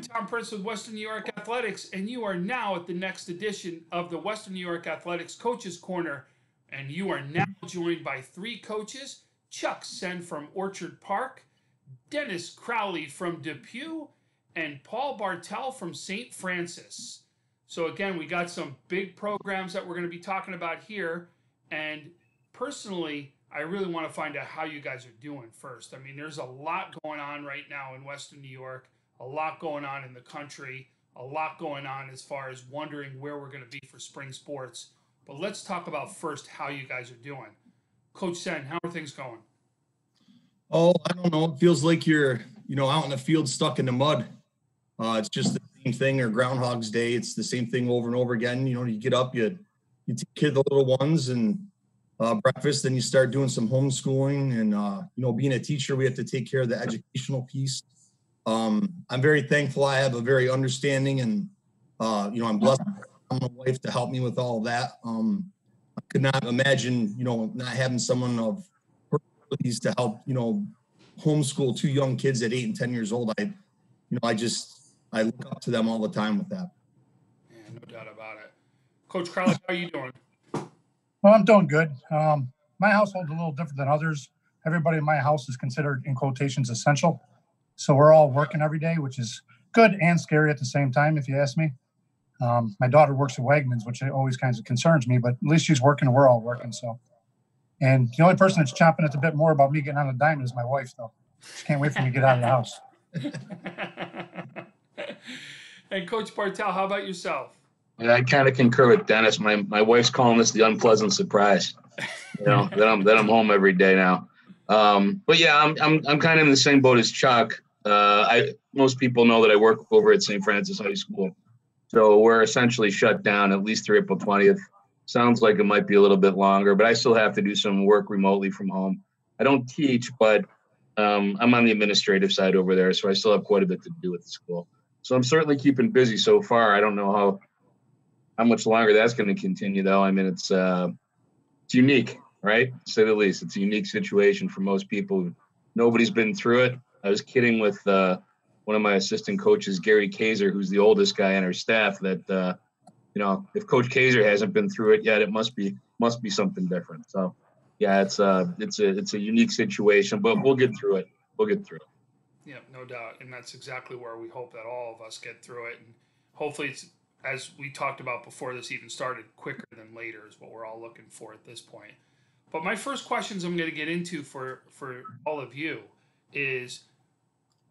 Tom Prince with Western New York Athletics, and you are now at the next edition of the Western New York Athletics Coaches Corner. And you are now joined by three coaches: Chuck Senn from Orchard Park, Dennis Crawley from Depew, and Paul Bartell from St. Francis. So again, we got some big programs that we're going to be talking about here. And personally, I really want to find out how you guys are doing first. I mean, there's a lot going on right now in Western New York, a lot going on in the country, a lot going on as far as wondering where we're going to be for spring sports. But let's talk about first how you guys are doing. Coach Senn, how are things going? Oh, I don't know. It feels like you're, out in the field stuck in the mud. It's just the same thing, or Groundhog's Day. It's the same thing over and over again. You get up, you take care of the little ones and breakfast, then you start doing some homeschooling. And, being a teacher, we have to take care of the educational piece. I'm very thankful. I have a very understanding and, I'm blessed with my wife to help me with all of that. I could not imagine, not having someone of her abilities to help, homeschool two young kids at 8 and 10 years old. I look up to them all the time with that. Yeah, no doubt about it. Coach Crawley, how are you doing? Well, I'm doing good. My household's a little different than others. Everybody in my house is considered, in quotations, essential. So we're all working every day, which is good and scary at the same time, if you ask me. My daughter works at Wegmans, which always kind of concerns me, but at least she's working and we're all working. So, and the only person that's chomping at the bit more about me getting on a diamond is my wife, though. She can't wait for me to get out of the house. And Coach Bartell, how about yourself? Yeah, I kind of concur with Dennis. My wife's calling this the unpleasant surprise. That I'm home every day now. But yeah, I'm kind of in the same boat as Chuck. Most people know that I work over at St. Francis High School, so we're essentially shut down at least through April 20th. Sounds like it might be a little bit longer, but I still have to do some work remotely from home. I don't teach, but I'm on the administrative side over there, so I still have quite a bit to do with the school. So I'm certainly keeping busy so far. I don't know how much longer that's going to continue, though. I mean, it's unique, right? To say the least. It's a unique situation for most people. Nobody's been through it. I was kidding with one of my assistant coaches, Gary Kaiser, who's the oldest guy on our staff, that if Coach Kaiser hasn't been through it yet, it must be something different. So, yeah, it's a unique situation, but we'll get through it. Yeah, no doubt, and that's exactly where we hope that all of us get through it, and hopefully it's, as we talked about before this even started, quicker than later is what we're all looking for at this point. But my first questions I'm going to get into for all of you is,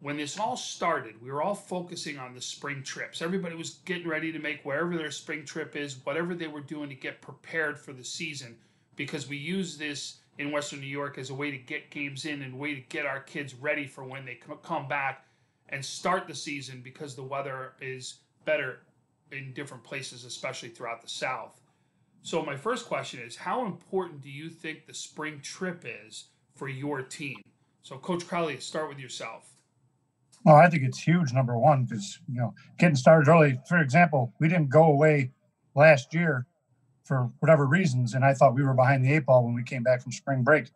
when this all started, we were all focusing on the spring trips. Everybody was getting ready to make wherever their spring trip is, whatever they were doing to get prepared for the season, because we use this in Western New York as a way to get games in and a way to get our kids ready for when they come back and start the season, because the weather is better in different places, especially throughout the South. So my first question is, how important do you think the spring trip is for your team? So Coach Crawley, start with yourself. Well, I think it's huge, number one, because, getting started early. For example, we didn't go away last year for whatever reasons, and I thought we were behind the eight ball when we came back from spring break.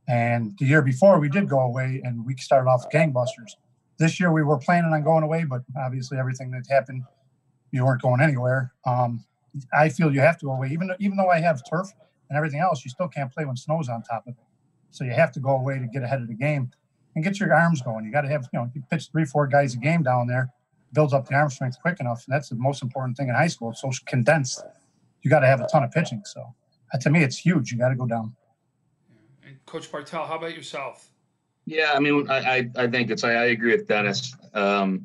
And the year before, we did go away, and we started off gangbusters. This year, we were planning on going away, but obviously everything that happened, you weren't going anywhere. I feel you have to go away. Even though I have turf and everything else, you still can't play when snow's on top of it. So you have to go away to get ahead of the game and get your arms going. You got to have, you pitch 3-4 guys a game down there, builds up the arm strength quick enough. And that's the most important thing in high school. It's so condensed. You got to have a ton of pitching. So to me, it's huge. You got to go down. And Coach Bartell, how about yourself? Yeah, I mean, I think I agree with Dennis. I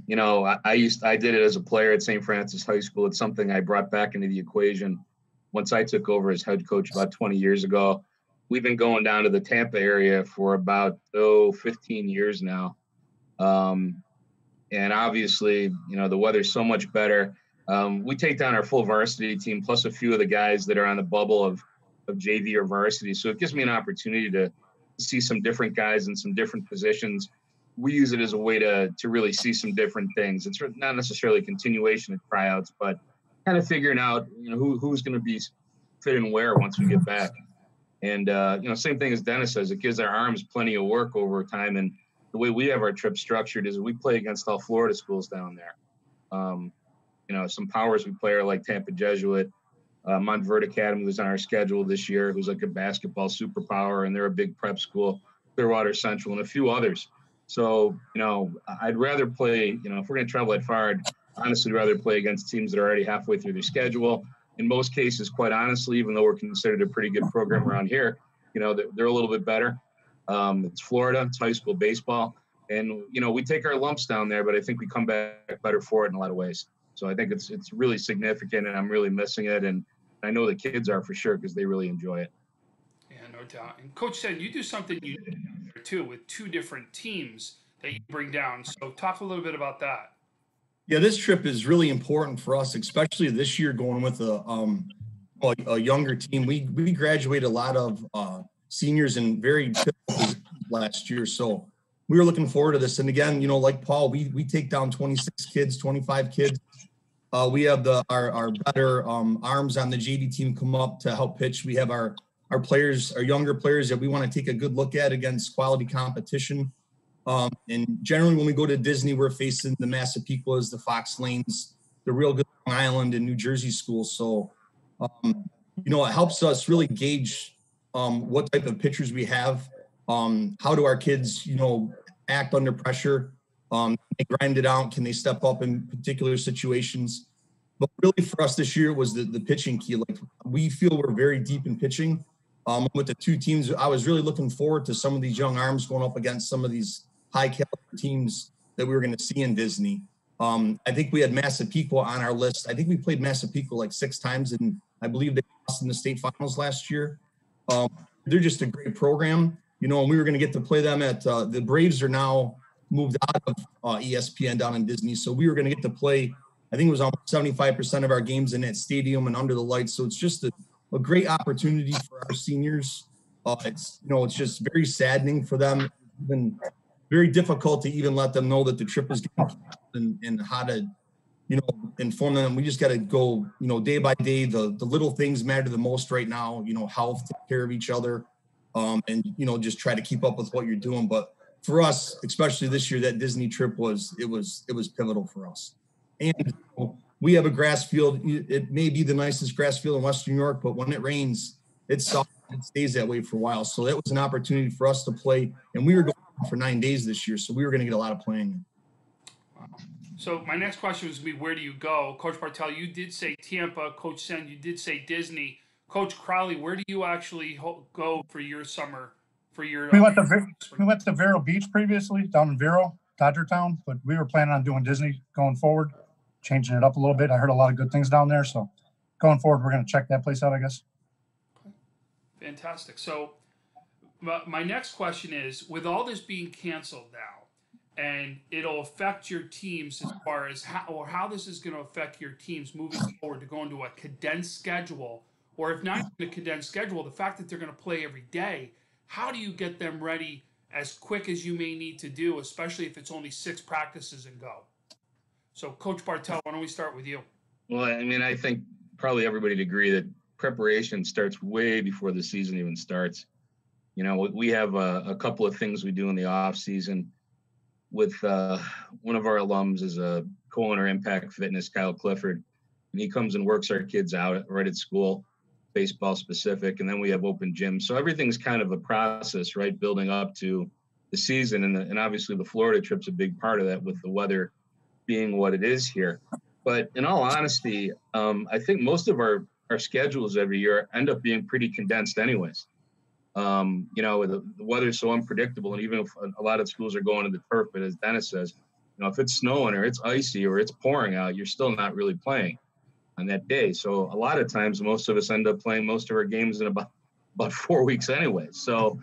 did it as a player at St. Francis High School. It's something I brought back into the equation once I took over as head coach about 20 years ago. We've been going down to the Tampa area for about 15 years now. And obviously, the weather's so much better. We take down our full varsity team, plus a few of the guys that are on the bubble of JV or varsity. So it gives me an opportunity to see some different guys in some different positions. We use it as a way to really see some different things. It's not necessarily a continuation of tryouts, but kind of figuring out, who's going to be fit and where once we get back. And, same thing as Dennis says, it gives our arms plenty of work over time. And the way we have our trip structured is we play against all Florida schools down there. Some powers we play are like Tampa Jesuit, Montverde Academy was on our schedule this year, who's like a basketball superpower, and they're a big prep school, Clearwater Central, and a few others. So, I'd rather play, if we're going to travel that far, I'd honestly rather play against teams that are already halfway through their schedule. In most cases, quite honestly, even though we're considered a pretty good program around here, they're a little bit better. It's Florida, it's high school baseball. And, we take our lumps down there, but I think we come back better for it in a lot of ways. So I think it's really significant, and I'm really missing it. And I know the kids are for sure because they really enjoy it. Yeah, no doubt. And Coach said you do something unique down there too with two different teams that you bring down. So talk a little bit about that. Yeah, this trip is really important for us, especially this year going with a younger team. We graduated a lot of seniors in very last year, so we were looking forward to this. And again, like Paul, we take down 26 kids, 25 kids. We have our better arms on the JV team come up to help pitch. We have our players, our younger players that we want to take a good look at against quality competition. And generally when we go to Disney, we're facing the Massapequas, the Fox Lanes, the real good Long Island and New Jersey schools. So, it helps us really gauge what type of pitchers we have. How do our kids, act under pressure? They grind it out. Can they step up in particular situations? But really for us this year was the pitching key. Like we feel we're very deep in pitching. With the two teams, I was really looking forward to some of these young arms going up against some of these high caliber teams that we were going to see in Disney. I think we had Massapequa on our list. I think we played Massapequa like 6 times, and I believe they lost in the state finals last year. They're just a great program, and we were going to get to play them at the Braves are now moved out of ESPN down in Disney. So we were going to get to play, I think it was almost 75% of our games in that stadium and under the lights. So it's just a great opportunity for our seniors. It's just very saddening for them, even very difficult to even let them know that the trip is getting canceled and how to, inform them. We just got to go, day by day. The little things matter the most right now, health, take care of each other, and, just try to keep up with what you're doing. But for us, especially this year, that Disney trip was pivotal for us. And we have a grass field. It may be the nicest grass field in Western New York, but when it rains, it's soft. It stays that way for a while. So that was an opportunity for us to play. And we were going for 9 days this year, so we were going to get a lot of playing. Wow. So my next question was going to be, where do you go? Coach Bartell, you did say Tampa. Coach Senn, you did say Disney. Coach Crawley, where do you actually go for your summer? We went to Vero Beach previously, down in Vero, Dodgertown, but we were planning on doing Disney going forward, changing it up a little bit. I heard a lot of good things down there, so going forward, we're going to check that place out, I guess. Fantastic. So my next question is, with all this being canceled now, and it'll affect your teams as far as how this is going to affect your teams moving forward to go into a condensed schedule, or if not a condensed schedule, the fact that they're going to play every day, how do you get them ready as quick as you may need to do, especially if it's only 6 practices and go? So Coach Bartell, why don't we start with you? Well, I think probably everybody would agree that preparation starts way before the season even starts. We have a couple of things we do in the off season with one of our alums is a co-owner Impact Fitness, Kyle Clifford, and he comes and works our kids out right at school, baseball specific, and then we have open gyms. So everything's kind of a process, right, building up to the season, and obviously the Florida trip's a big part of that with the weather being what it is here. But in all honesty, I think most of our schedules every year end up being pretty condensed anyways. The weather's so unpredictable, and even if a lot of schools are going to the turf, but as Dennis says, if it's snowing or it's icy or it's pouring out, you're still not really playing on that day. So a lot of times, most of us end up playing most of our games in about 4 weeks anyway. So,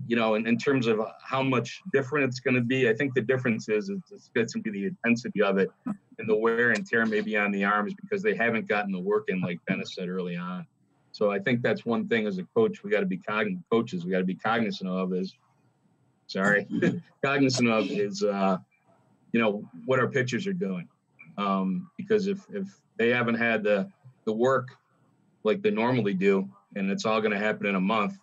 in terms of how much different it's going to be, I think the difference is it's going to be the intensity of it and the wear and tear maybe on the arms because they haven't gotten the work in, like Dennis said early on. So I think that's one thing as a coach we got to be cognizant of is what our pitchers are doing. Because if they haven't had the work like they normally do, and it's all going to happen in a month,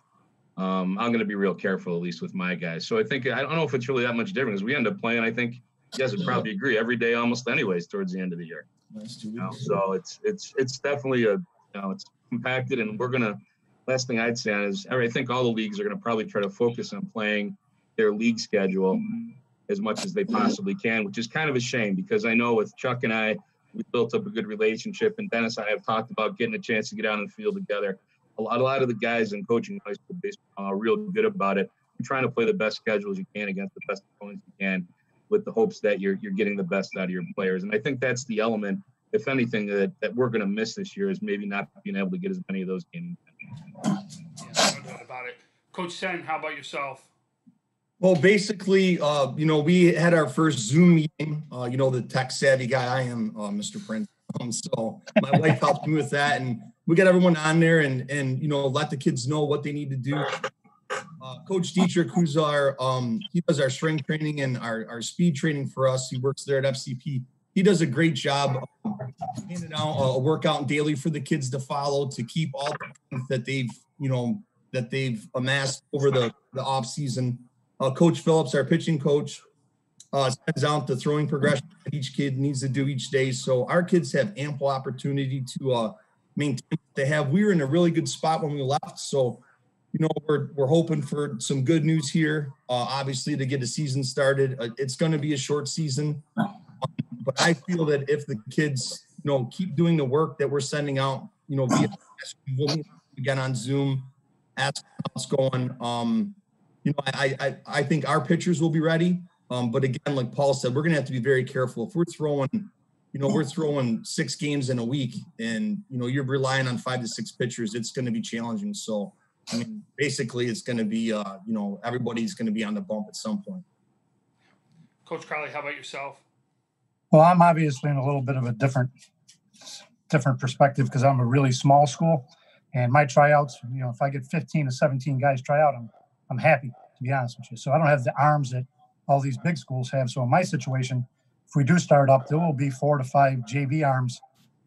I'm going to be real careful, at least with my guys. So I think, I don't know if it's really that much different because we end up playing, I think you guys would probably agree, every day almost anyways towards the end of the year. So it's definitely it's compacted, and we're going to, last thing I'd say is I think all the leagues are going to probably try to focus on playing their league schedule as much as they possibly can, which is kind of a shame because I know with Chuck and I, we built up a good relationship, and Dennis and I have talked about getting a chance to get out on the field together. A lot of the guys in coaching high school baseball are real good about it. You're trying to play the best schedules you can against the best opponents you can, with the hopes that you're getting the best out of your players. And I think that's the element, if anything, that we're going to miss this year is maybe not being able to get as many of those games. Yeah, no doubt about it. Coach Senn, how about yourself? Well, basically, we had our first Zoom meeting. The tech savvy guy I am, Mr. Prince. So my wife helped me with that, and we got everyone on there and let the kids know what they need to do. Coach Dietrich, who's he does our strength training and our speed training for us. He works there at FCP. He does a great job handing out a workout daily for the kids to follow, to keep all the that they've amassed over the off season. Coach Phillips, our pitching coach, sends out the throwing progression that each kid needs to do each day. So our kids have ample opportunity to maintain what they have. We were in a really good spot when we left. So, we're hoping for some good news here, obviously, to get the season started. It's going to be a short season. But I feel that if the kids, keep doing the work that we're sending out, we'll meet again on Zoom, ask how it's going. I think our pitchers will be ready. But again, like Paul said, we're going to have to be very careful. If we're throwing 6 games in a week and, you're relying on 5 to 6 pitchers, it's going to be challenging. So, basically it's going to be, everybody's going to be on the bump at some point. Coach Crawley, how about yourself? Well, I'm obviously in a little bit of a different perspective because I'm a really small school, and my tryouts, if I get 15 to 17 guys try out, I'm happy, to be honest with you. So I don't have the arms that all these big schools have. So in my situation, if we do start up, there will be 4 to 5 JV arms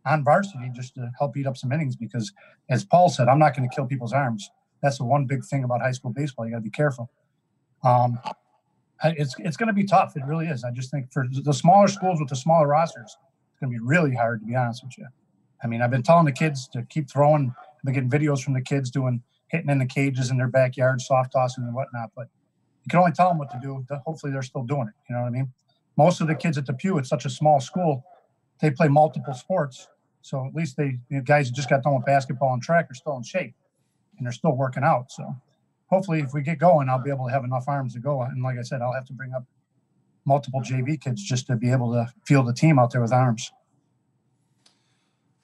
on varsity just to help eat up some innings because, as Paul said, I'm not going to kill people's arms. That's the one big thing about high school baseball. You got to be careful. It's going to be tough. It really is. I just think for the smaller schools with the smaller rosters, it's going to be really hard, to be honest with you. I've been telling the kids to keep throwing. I've been getting videos from the kids hitting in the cages in their backyard, soft tossing and whatnot. But you can only tell them what to do. Hopefully they're still doing it. You know what I mean? Most of the kids at Depew, it's such a small school, they play multiple sports. So at least guys who just got done with basketball and track are still in shape and they're still working out. So hopefully if we get going, I'll be able to have enough arms to go. And like I said, I'll have to bring up multiple JV kids just to be able to field the team out there with arms.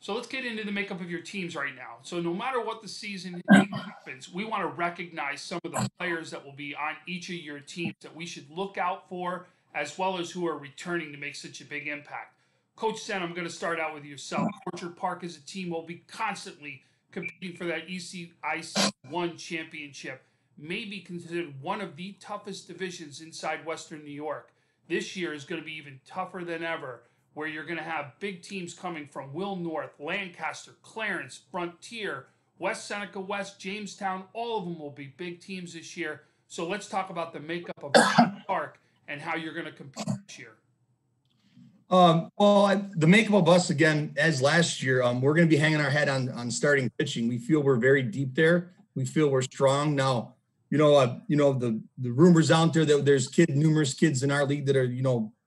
So let's get into the makeup of your teams right now. So no matter what the season happens, we want to recognize some of the players that will be on each of your teams that we should look out for, as well as who are returning to make such a big impact. Coach Senn, I'm going to start out with yourself. Orchard Park as a team will be constantly competing for that ECIC 1 championship, may be considered one of the toughest divisions inside Western New York. This year is going to be even tougher than ever, where you're going to have big teams coming from Will North, Lancaster, Clarence, Frontier, West Seneca West, Jamestown. All of them will be big teams this year. So let's talk about the makeup of Orchard Park and how you're going to compete this year. The makeup of us, again, as last year, we're going to be hanging our head on starting pitching. We feel we're very deep there. We feel we're strong. Now, the rumors out there that there's numerous kids in our league that are,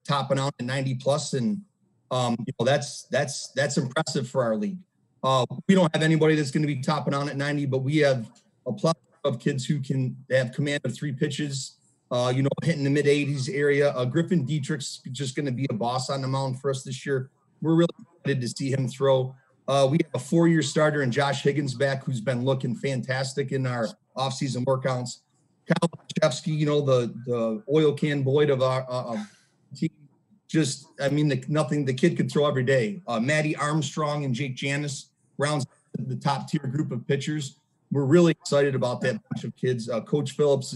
topping out at 90 plus. And, that's impressive for our league. We don't have anybody that's going to be topping out at 90, but we have a plethora of kids who can have command of 3 pitches, hitting the mid-80s area. Griffin Dietrich's just going to be a boss on the mound for us this year. We're really excited to see him throw. We have a 4-year starter in Josh Higgins back, who's been looking fantastic in our offseason workouts. Kyle Chevsky, the oil can Boyd of our team. The kid could throw every day. Matty Armstrong and Jake Janis rounds the top tier group of pitchers. We're really excited about that bunch of kids. Coach Phillips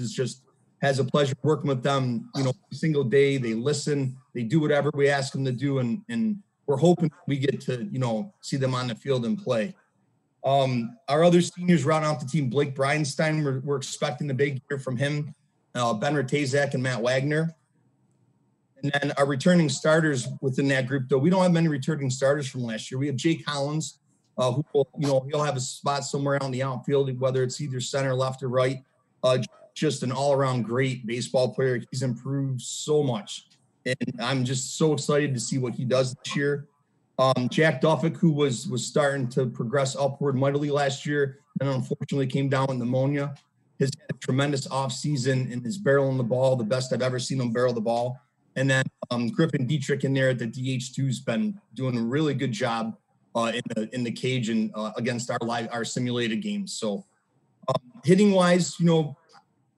has a pleasure working with them, every single day. They listen, they do whatever we ask them to do. And we're hoping we get to, see them on the field and play. Our other seniors round out the team. Blake Bridenstine, we're expecting a big year from him. Ben Ratazak and Matt Wagner. And then our returning starters within that group, though, we don't have many returning starters from last year. We have Jake Collins, who will, he'll have a spot somewhere out in the outfield, whether it's either center, left, or right. Just an all-around great baseball player. He's improved so much. And I'm just so excited to see what he does this year. Jack Duffick, who was starting to progress upward mightily last year, and unfortunately came down with pneumonia, has had a tremendous offseason and is barreling the ball, the best I've ever seen him barrel the ball. And then Griffin Dietrich in there at the DH2 has been doing a really good job in the cage and against our simulated games. So hitting wise,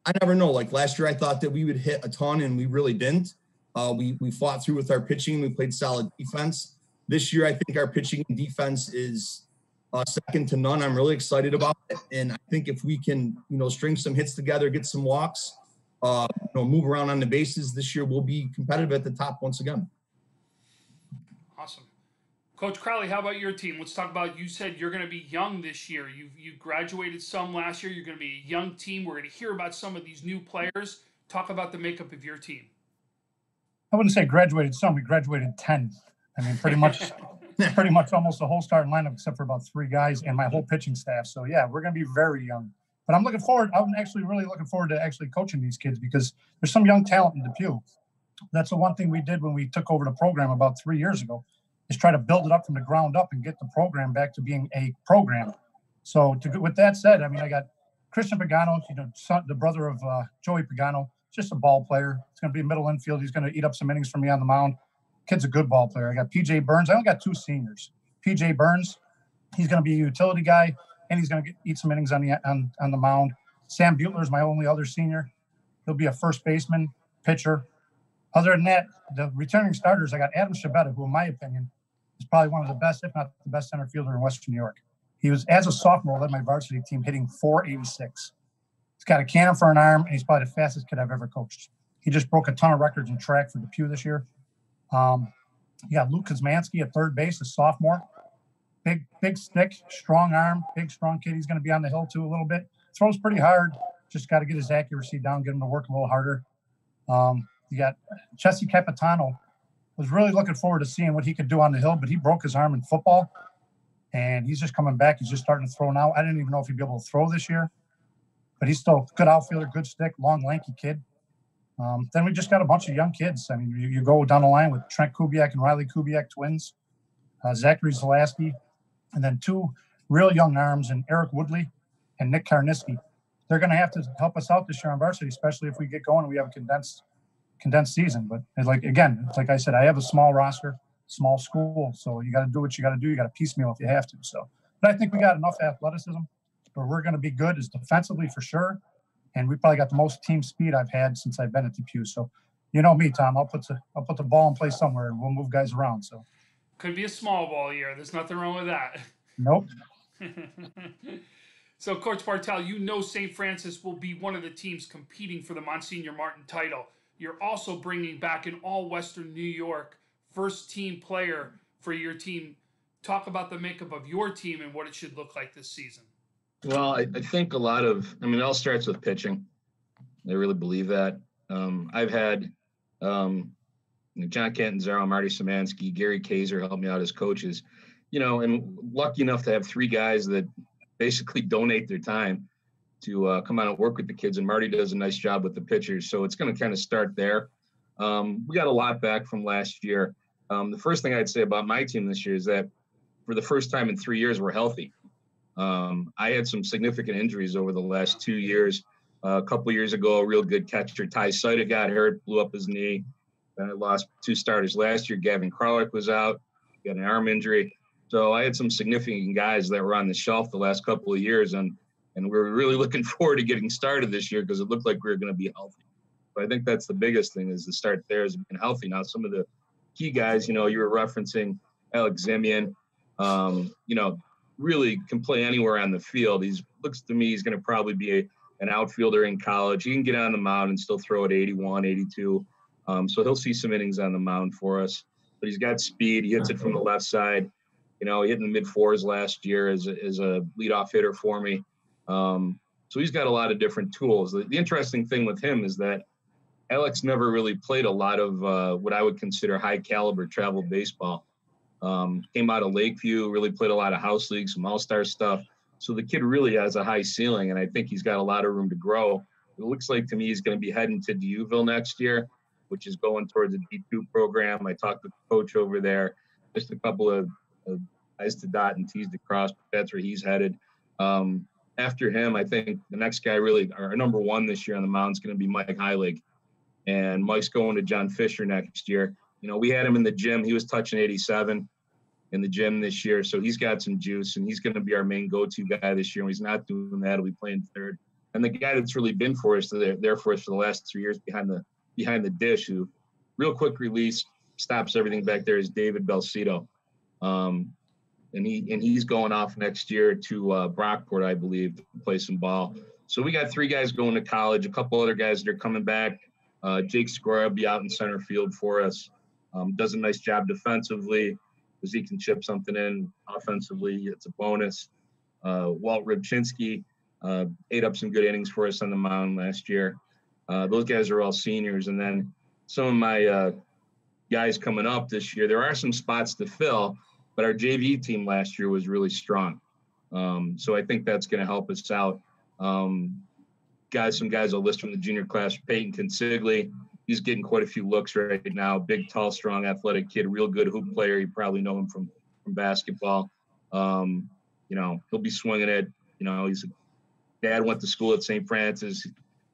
I never know. Like last year, I thought that we would hit a ton, and we really didn't. We fought through with our pitching. We played solid defense. This year, I think our pitching and defense is second to none. I'm really excited about it, and I think if we can, string some hits together, get some walks, move around on the bases this year, we'll be competitive at the top once again. Awesome. Coach Crawley, how about your team? Let's talk about, you said you're going to be young this year. You graduated some last year. You're going to be a young team. We're going to hear about some of these new players. Talk about the makeup of your team. I wouldn't say graduated some. We graduated 10. I mean, pretty much almost the whole starting lineup except for about 3 guys and my whole pitching staff. So, yeah, we're going to be very young. But I'm actually really looking forward to actually coaching these kids because there's some young talent in Depew. That's the one thing we did when we took over the program about 3 years ago, is try to build it up from the ground up and get the program back to being a program. So with that said, I mean, I got Christian Pagano, the brother of Joey Pagano, just a ball player. He's going to be a middle infield. He's going to eat up some innings for me on the mound. Kid's a good ball player. I got PJ Burns. I only got 2 seniors. PJ Burns, he's going to be a utility guy, and he's going to eat some innings on the mound. Sam Butler is my only other senior. He'll be a first baseman, pitcher. Other than that, the returning starters, I got Adam Shabeta, who in my opinion is probably one of the best, if not the best center fielder in Western New York. He was, as a sophomore, led my varsity team hitting .486. He's got a cannon for an arm, and he's probably the fastest kid I've ever coached. He just broke a ton of records in track for Depew this year. You got Luke Kuzmansky at third base, a sophomore. Big stick, strong arm, big, strong kid. He's going to be on the hill, too, a little bit. Throws pretty hard. Just got to get his accuracy down, get him to work a little harder. You got Jesse Capitano. Was really looking forward to seeing what he could do on the hill, but he broke his arm in football, and he's just coming back. He's just starting to throw now. I didn't even know if he'd be able to throw this year, but he's still a good outfielder, good stick, long, lanky kid. Then we just got a bunch of young kids. I mean, you go down the line with Trent Kubiak and Riley Kubiak twins, Zachary Zelaski, and then 2 real young arms in Eric Woodley and Nick Karniski. They're going to have to help us out this year on varsity, especially if we get going and we have a condensed season. But it's like I said, I have a small roster, small school, so you got to do what you got to do. You got to piecemeal if you have to. So, but I think we got enough athleticism where we're going to be good is defensively for sure. And we probably got the most team speed I've had since I've been at Depew. So, you know me, Tom. I'll put the ball in place somewhere, and we'll move guys around. So, could be a small ball year. There's nothing wrong with that. Nope. So, Coach Bartell, St. Francis will be one of the teams competing for the Monsignor Martin title. You're also bringing back an all-Western New York first-team player for your team. Talk about the makeup of your team and what it should look like this season. Well, I think it all starts with pitching. I really believe that. I've had John Catanzaro, Marty Szymanski, Gary Kaiser help me out as coaches, and lucky enough to have 3 guys that basically donate their time to come out and work with the kids. And Marty does a nice job with the pitchers. So it's going to kind of start there. We got a lot back from last year. The first thing I'd say about my team this year is that for the first time in 3 years, we're healthy. I had some significant injuries over the last 2 years. A couple of years ago, a real good catcher, Ty Sida, got hurt, blew up his knee. Then I lost 2 starters last year. Gavin Kralik was out, got an arm injury. So I had some significant guys that were on the shelf the last couple of years, and we're really looking forward to getting started this year because it looked like we were going to be healthy. But I think that's the biggest thing is to start there is being healthy. Now, some of the key guys, you were referencing Alex Zimian, really can play anywhere on the field. Looks to me he's going to probably be an outfielder in college. He can get on the mound and still throw at 81, 82. So he'll see some innings on the mound for us. But he's got speed. He hits it from the left side. He hit in the mid-4s last year as a leadoff hitter for me. So he's got a lot of different tools. The interesting thing with him is that Alex never really played a lot of what I would consider high-caliber travel baseball. Came out of Lakeview, really played a lot of house leagues, some all-star stuff. So the kid really has a high ceiling, and I think he's got a lot of room to grow. It looks like to me he's going to be heading to Deauville next year, which is going towards a D2 program. I talked with the coach over there. Just a couple of I's to dot and T's to cross, but that's where he's headed. After him, I think the next guy really, our number one this year on the mound is going to be Mike Heilig. And Mike's going to John Fisher next year. We had him in the gym. He was touching 87 in the gym this year. So he's got some juice, and he's going to be our main go-to guy this year. When he's not doing that, he'll be playing third. And the guy that's really been for us, there for us for the last 3 years behind the dish, who real quick release, stops everything back there, is David Belcito. And he's going off next year to Brockport, I believe, to play some ball. So we got 3 guys going to college, a couple other guys that are coming back. Jake Skora will be out in center field for us. Does a nice job defensively. Because he can chip something in offensively, it's a bonus. Walt Rybczynski ate up some good innings for us on the mound last year. Those guys are all seniors. And then some of my guys coming up this year, there are some spots to fill, but our JV team last year was really strong. So I think that's going to help us out. Some guys I'll list from the junior class: Peyton Consigli. He's getting quite a few looks right now. Big, tall, strong, athletic kid, real good hoop player. You probably know him from basketball. He'll be swinging it. His dad went to school at St. Francis,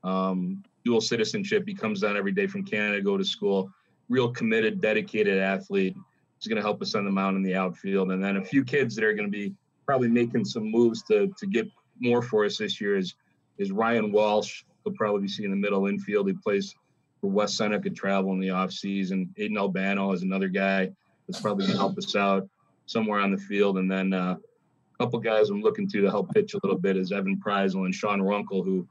dual citizenship. He comes down every day from Canada to go to school. Real committed, dedicated athlete. He's going to help us on the mound in the outfield. And then a few kids that are going to be probably making some moves to get more for us this year is Ryan Walsh. He'll probably be seeing the middle infield. He plays for West Seneca Travel in the offseason. Aiden Albano is another guy that's probably going to help us out somewhere on the field. And then a couple guys I'm looking to help pitch a little bit is Evan Preisel and Sean Runkle, who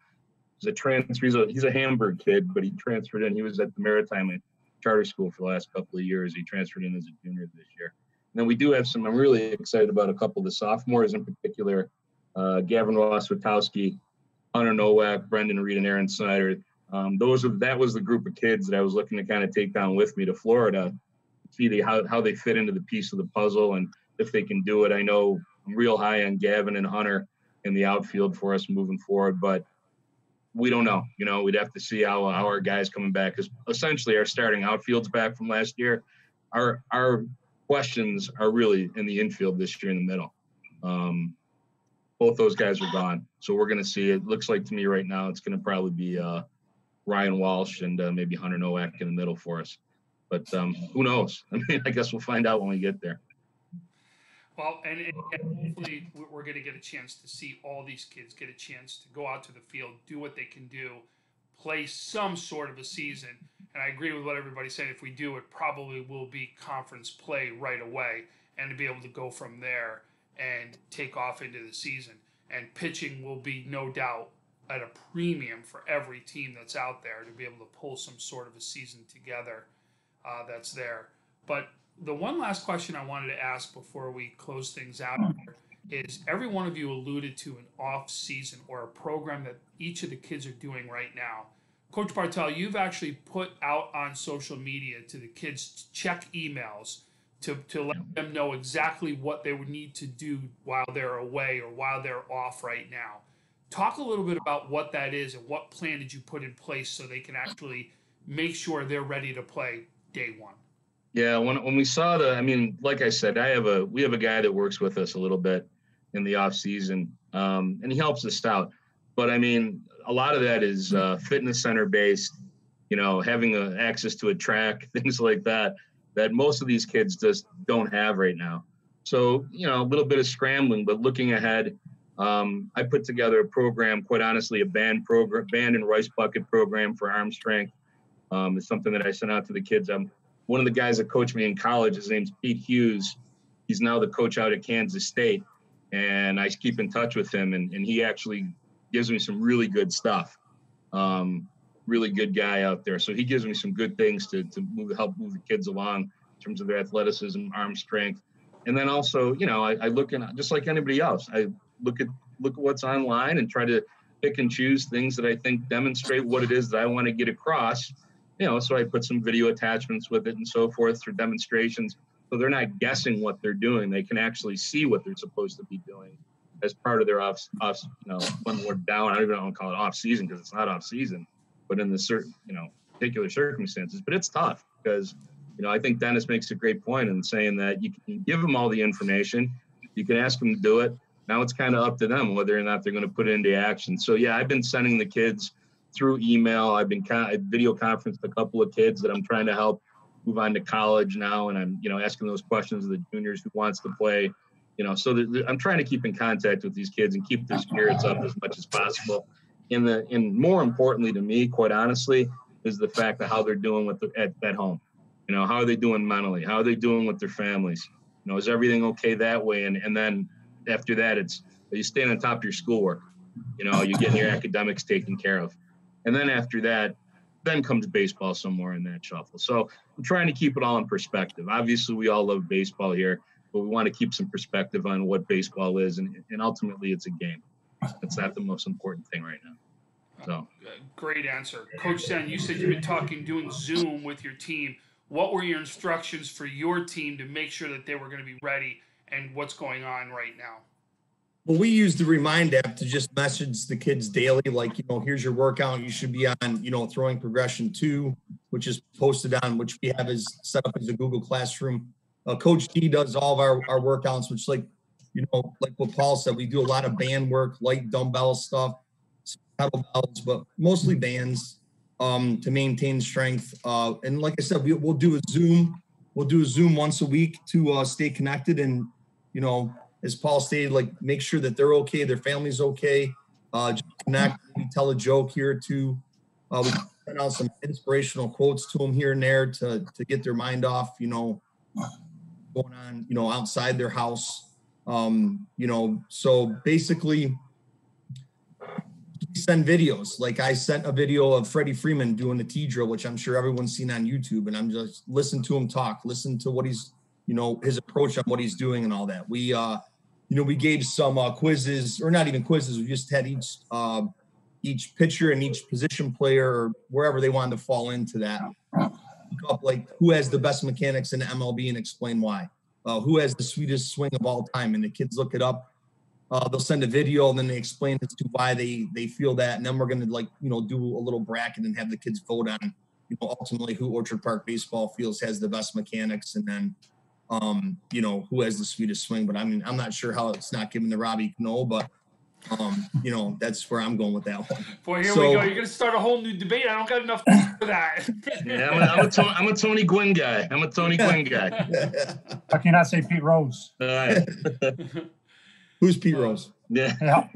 is a transfer. He's a Hamburg kid, but he transferred in. He was at the Maritime Charter School for the last couple of years. He transferred in as a junior this year. And then we do have I'm really excited about a couple of the sophomores in particular, Gavin Ross-Witowski, Hunter Nowak, Brendan Reed, and Aaron Snyder. That was the group of kids that I was looking to kind of take down with me to Florida, see how they fit into the piece of the puzzle and if they can do it. I know I'm real high on Gavin and Hunter in the outfield for us moving forward, but we don't know. We'd have to see how our guys coming back, because essentially our starting outfield's back from last year. Our questions are really in the infield this year in the middle. Both those guys are gone, so we're going to see. It looks like to me right now it's going to probably be Ryan Walsh and maybe Hunter Nowak in the middle for us. But who knows? I guess we'll find out when we get there. Well, and hopefully we're going to get a chance to see all these kids get a chance to go out to the field, do what they can do, play some sort of a season. And I agree with what everybody's saying. If we do, it probably will be conference play right away, and to be able to go from there and take off into the season. And pitching will be, no doubt, at a premium for every team that's out there to be able to pull some sort of a season together that's there. But the one last question I wanted to ask before we close things out is, every one of you alluded to an off season or a program that each of the kids are doing right now. Coach Bartell, you've actually put out on social media to the kids to check emails to let them know exactly what they would need to do while they're away or while they're off right now. Talk a little bit about what that is and what plan did you put in place so they can actually make sure they're ready to play day one. Yeah, when we saw like I said, we have a guy that works with us a little bit in the off season, and he helps us out. But a lot of that is fitness center based, having access to a track, things like that most of these kids just don't have right now. So, a little bit of scrambling, but looking ahead, I put together a program, quite honestly, a band and rice bucket program for arm strength. It's something that I sent out to the kids. One of the guys that coached me in college, his name's Pete Hughes. He's now the coach out at Kansas State, and I keep in touch with him, and he actually gives me some really good stuff. Really good guy out there. So he gives me some good things to help move the kids along in terms of their athleticism, arm strength. And then also, I look in just like anybody else. I look at what's online and try to pick and choose things that I think demonstrate what it is that I want to get across. So I put some video attachments with it and so forth for demonstrations. So they're not guessing what they're doing. They can actually see what they're supposed to be doing as part of their off when we're down. I don't even want to call it off season because it's not off season, but in the certain, particular circumstances. But it's tough because, I think Dennis makes a great point in saying that you can give them all the information. You can ask them to do it. Now it's kind of up to them whether or not they're going to put it into action. So, yeah, I've been sending the kids through email. I've been video conferenced a couple of kids that I'm trying to help move on to college now. And I'm, asking those questions of the juniors who wants to play, so I'm trying to keep in contact with these kids and keep their spirits up as much as possible. And more importantly to me, quite honestly, is the fact of how they're doing at home. How are they doing mentally? How are they doing with their families? Is everything okay that way? And then after that, it's, are you staying on top of your schoolwork? You're getting your academics taken care of. And then after that, then comes baseball somewhere in that shuffle. So I'm trying to keep it all in perspective. Obviously, we all love baseball here, but we want to keep some perspective on what baseball is. And ultimately, it's a game. It's not the most important thing right now. So great answer. Coach Senn, you said you've been doing Zoom with your team. What were your instructions for your team to make sure that they were going to be ready, and what's going on right now? Well, we use the Remind app to just message the kids daily, like, here's your workout. You should be on, throwing progression 2, which is posted on, which we have is set up as a Google Classroom. Coach D does all of our workouts, which like what Paul said, we do a lot of band work, light dumbbell stuff, kettlebells, but mostly bands. To maintain strength. And like I said, we'll do a Zoom. We'll do a Zoom once a week to stay connected. And, as Paul stated, make sure that they're okay, their family's okay. Just connect, maybe tell a joke here or two. We send out some inspirational quotes to them here and there to get their mind off, going on, outside their house. So basically, send videos. Like I sent a video of Freddie Freeman doing the T drill, which I'm sure everyone's seen on YouTube, and I'm just listen to him talk, listen to what he's, his approach on what he's doing and all that. We, we gave some quizzes, or not even quizzes. We just had each pitcher and each position player or wherever they wanted to fall into that. Like who has the best mechanics in the MLB and explain why. Who has the sweetest swing of all time, and the kids look it up. They'll send a video and then they explain as to why they feel that. And then we're going to do a little bracket and have the kids vote on, ultimately who Orchard Park baseball feels has the best mechanics. And then, who has the sweetest swing. But I mean, I'm not sure how it's not given to Robbie Cano, but, that's where I'm going with that one. Boy, here we go. You're going to start a whole new debate. I don't got enough time for that. Yeah, I'm a Tony Gwynn guy. How can you not say Pete Rose? All right. Who's Pete Rose? Yeah.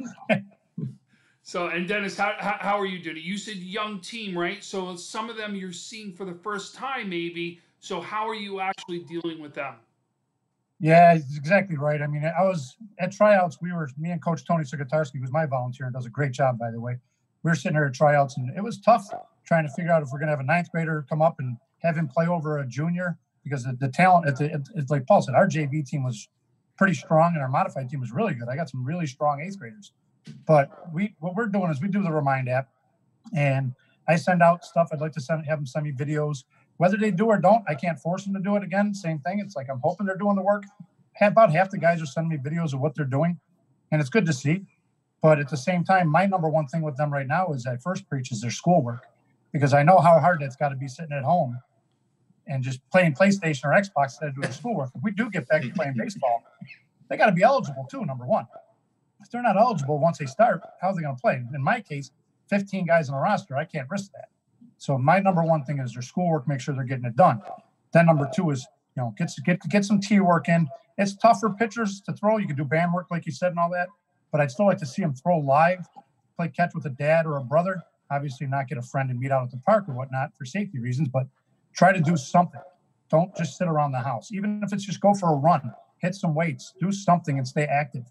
So, and Dennis, how are you doing? You said young team, right? So some of them you're seeing for the first time, maybe. So how are you actually dealing with them? Yeah, exactly right. I mean, I was at tryouts. Me and Coach Tony Sikatarski, who's my volunteer and does a great job, by the way. We were sitting there at tryouts, and it was tough trying to figure out if we're going to have a 9th grader come up and have him play over a junior, because the talent, it's like Paul said, our JV team was pretty strong, and our modified team was really good. I got some really strong 8th graders. But what we're doing is we do the Remind app, and I send out stuff. I'd like to have them send me videos. Whether they do or don't, I can't force them to do it again. Same thing. It's like I'm hoping they're doing the work. About half the guys are sending me videos of what they're doing, and it's good to see. But at the same time, my number one thing with them right now is I first preach is their schoolwork, because I know how hard that's got to be sitting at home and just playing PlayStation or Xbox instead of doing schoolwork. If we do get back to playing baseball, they got to be eligible too, number one. If they're not eligible once they start, how are they going to play? In my case, 15 guys on a roster, I can't risk that. So my number one thing is their schoolwork, make sure they're getting it done. Then number two is, get some tee work in. It's tough for pitchers to throw. You can do band work, like you said, and all that. But I'd still like to see them throw live, play catch with a dad or a brother. Obviously not get a friend and meet out at the park or whatnot for safety reasons, but try to do something. Don't just sit around the house. Even if it's just go for a run, hit some weights, do something and stay active.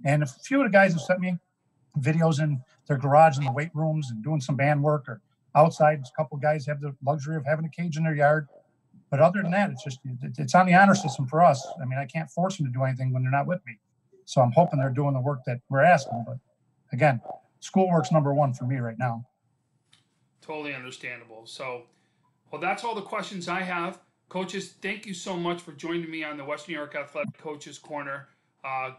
And a few of the guys have sent me videos in their garage in the weight rooms and doing some band work, or outside. A couple of guys have the luxury of having a cage in their yard. But other than that, it's on the honor system for us. I mean, I can't force them to do anything when they're not with me. So I'm hoping they're doing the work that we're asking. But again, schoolwork's number one for me right now. Totally understandable. So, well, that's all the questions I have. Coaches, thank you so much for joining me on the Western New York Athletic Coaches Corner.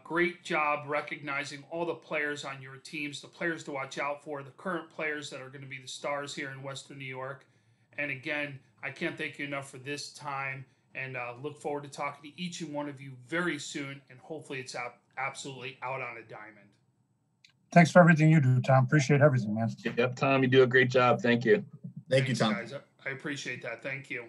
Great job recognizing all the players on your teams, the players to watch out for, the current players that are going to be the stars here in Western New York. And again, I can't thank you enough for this time, and look forward to talking to each and one of you very soon, and hopefully it's absolutely out on a diamond. Thanks for everything you do, Tom. Appreciate everything, man. Yep, Tom, you do a great job. Thank you. Thank you, Tom. Guys. I appreciate that. Thank you.